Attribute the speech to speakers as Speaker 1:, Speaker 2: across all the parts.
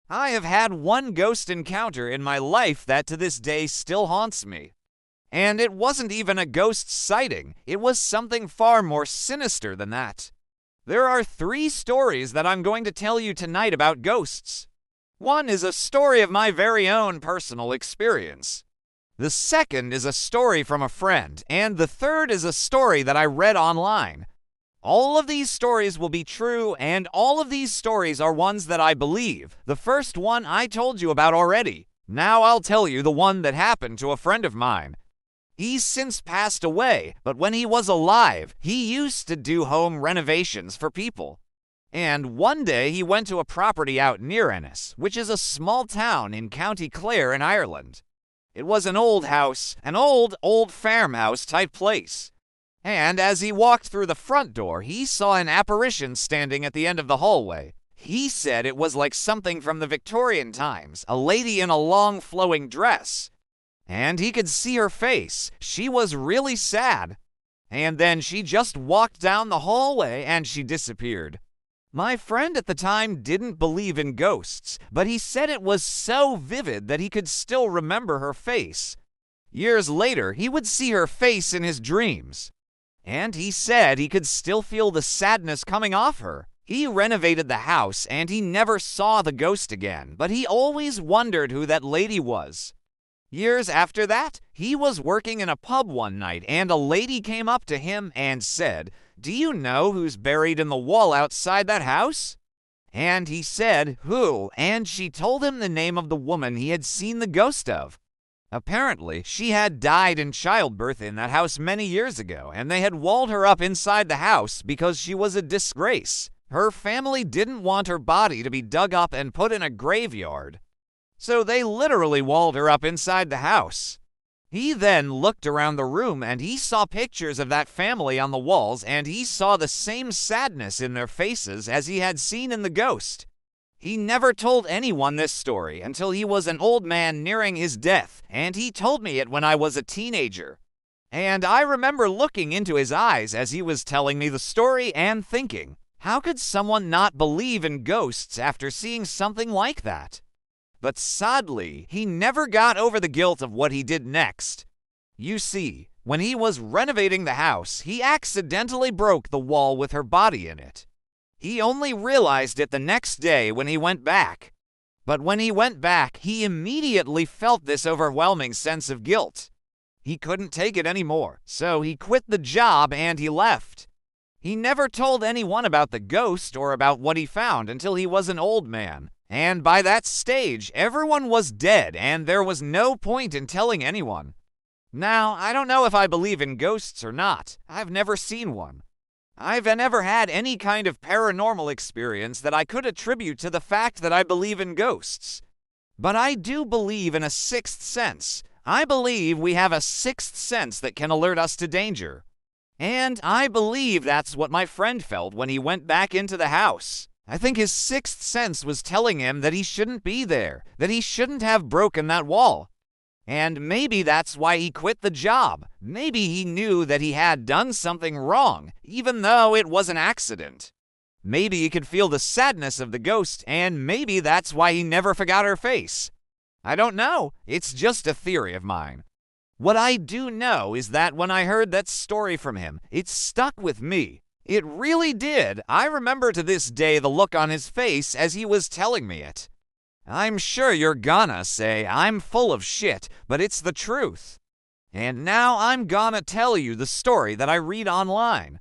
Speaker 1: I have had one ghost encounter in my life that to this day still haunts me. And it wasn't even a ghost sighting, it was something far more sinister than that. There are 3 stories that I'm going to tell you tonight about ghosts. One is a story of my very own personal experience. The second is a story from a friend, and the third is a story that I read online. All of these stories will be true, and all of these stories are ones that I believe. The first one I told you about already. Now I'll tell you the one that happened to a friend of mine. He's since passed away, but when he was alive, he used to do home renovations for people. And one day he went to a property out near Ennis, which is a small town in County Clare in Ireland. It was an old house, an old farmhouse type place. And as he walked through the front door, he saw an apparition standing at the end of the hallway. He said it was like something from the Victorian times, a lady in a long flowing dress. And he could see her face. She was really sad. And then she just walked down the hallway and she disappeared. My friend at the time didn't believe in ghosts, but he said it was so vivid that he could still remember her face. Years later, he would see her face in his dreams. And he said he could still feel the sadness coming off her. He renovated the house and he never saw the ghost again, but he always wondered who that lady was. Years after that, he was working in a pub one night and a lady came up to him and said, "Do you know who's buried in the wall outside that house?" And he said, "Who?" And she told him the name of the woman he had seen the ghost of. Apparently, she had died in childbirth in that house many years ago, and they had walled her up inside the house because she was a disgrace. Her family didn't want her body to be dug up and put in a graveyard. So they literally walled her up inside the house. He then looked around the room and he saw pictures of that family on the walls and he saw the same sadness in their faces as he had seen in the ghost. He never told anyone this story until he was an old man nearing his death, and he told me it when I was a teenager. And I remember looking into his eyes as he was telling me the story and thinking, how could someone not believe in ghosts after seeing something like that? But sadly, he never got over the guilt of what he did next. You see, when he was renovating the house, he accidentally broke the wall with her body in it. He only realized it the next day when he went back. But when he went back, he immediately felt this overwhelming sense of guilt. He couldn't take it anymore, so he quit the job and he left. He never told anyone about the ghost or about what he found until he was an old man. And by that stage, everyone was dead and there was no point in telling anyone. Now, I don't know if I believe in ghosts or not. I've never seen one. I've never had any kind of paranormal experience that I could attribute to the fact that I believe in ghosts. But I do believe in a sixth sense. I believe we have a sixth sense that can alert us to danger. And I believe that's what my friend felt when he went back into the house. I think his sixth sense was telling him that he shouldn't be there, that he shouldn't have broken that wall. And maybe that's why he quit the job. Maybe he knew that he had done something wrong, even though it was an accident. Maybe he could feel the sadness of the ghost, and maybe that's why he never forgot her face. I don't know. It's just a theory of mine. What I do know is that when I heard that story from him, it stuck with me. It really did. I remember to this day the look on his face as he was telling me it. I'm sure you're gonna say I'm full of shit, but it's the truth. And now I'm gonna tell you the story that I read online.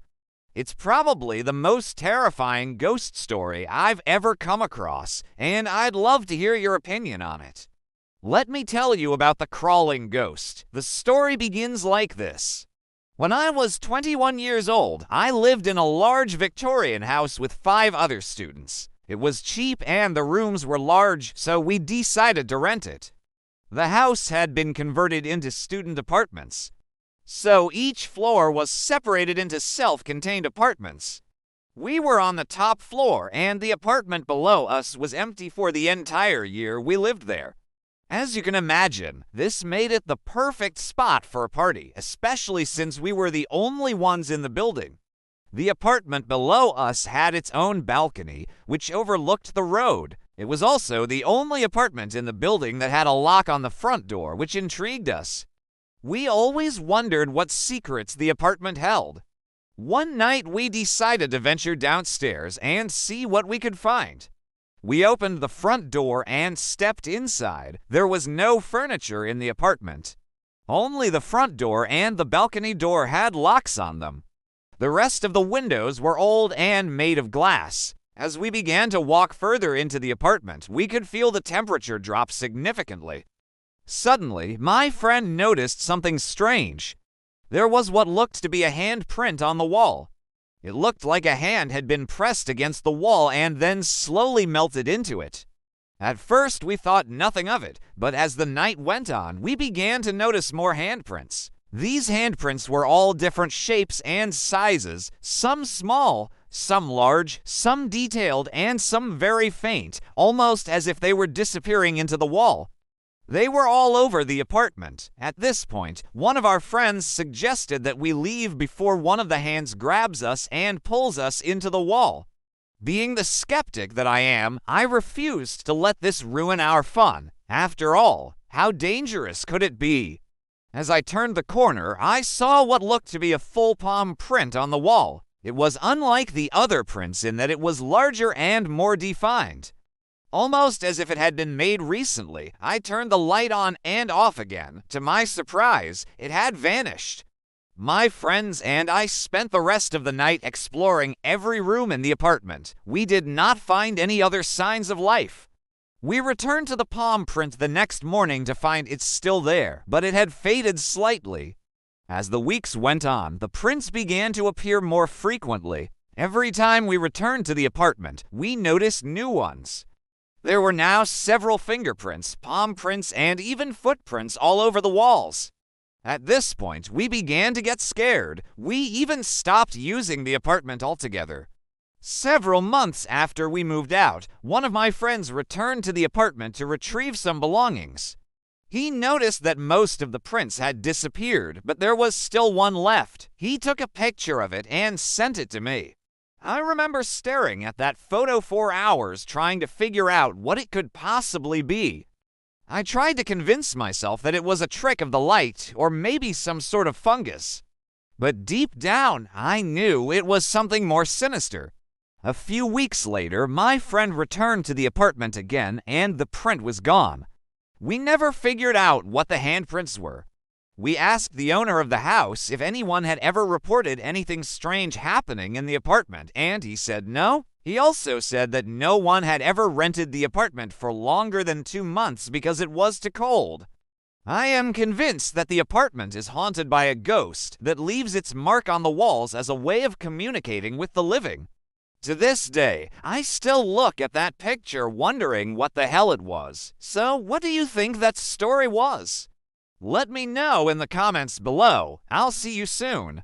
Speaker 1: It's probably the most terrifying ghost story I've ever come across, and I'd love to hear your opinion on it. Let me tell you about the crawling ghost. The story begins like this. When I was 21 years old, I lived in a large Victorian house with 5 other students. It was cheap and the rooms were large, so we decided to rent it. The house had been converted into student apartments, so each floor was separated into self-contained apartments. We were on the top floor, and the apartment below us was empty for the entire year we lived there. As you can imagine, this made it the perfect spot for a party, especially since we were the only ones in the building. The apartment below us had its own balcony, which overlooked the road, It was also the only apartment in the building that had a lock on the front door, which intrigued us. We always wondered what secrets the apartment held. One night, we decided to venture downstairs and see what we could find. We opened the front door and stepped inside. There was no furniture in the apartment. Only the front door and the balcony door had locks on them. The rest of the windows were old and made of glass. As we began to walk further into the apartment, we could feel the temperature drop significantly. Suddenly, my friend noticed something strange. There was what looked to be a handprint on the wall. It looked like a hand had been pressed against the wall and then slowly melted into it. At first, we thought nothing of it, but as the night went on, we began to notice more handprints. These handprints were all different shapes and sizes, some small, some large, some detailed, and some very faint, almost as if they were disappearing into the wall. They were all over the apartment. At this point, one of our friends suggested that we leave before one of the hands grabs us and pulls us into the wall. Being the skeptic that I am, I refused to let this ruin our fun. After all, how dangerous could it be? As I turned the corner, I saw what looked to be a full palm print on the wall. It was unlike the other prints in that it was larger and more defined. Almost as if it had been made recently, I turned the light on and off again. To my surprise, it had vanished. My friends and I spent the rest of the night exploring every room in the apartment. We did not find any other signs of life. We returned to the palm print the next morning to find it's still there, but it had faded slightly. As the weeks went on, the prints began to appear more frequently. Every time we returned to the apartment, we noticed new ones. There were now several fingerprints, palm prints, and even footprints all over the walls. At this point, we began to get scared. We even stopped using the apartment altogether. Several months after we moved out, one of my friends returned to the apartment to retrieve some belongings. He noticed that most of the prints had disappeared, but there was still one left. He took a picture of it and sent it to me. I remember staring at that photo for hours trying to figure out what it could possibly be. I tried to convince myself that it was a trick of the light or maybe some sort of fungus. But deep down, I knew it was something more sinister. A few weeks later, my friend returned to the apartment again and the print was gone. We never figured out what the handprints were. We asked the owner of the house if anyone had ever reported anything strange happening in the apartment, and he said no. He also said that no one had ever rented the apartment for longer than 2 months because it was too cold. I am convinced that the apartment is haunted by a ghost that leaves its mark on the walls as a way of communicating with the living. To this day, I still look at that picture wondering what the hell it was. So, what do you think that story was? Let me know in the comments below. I'll see you soon.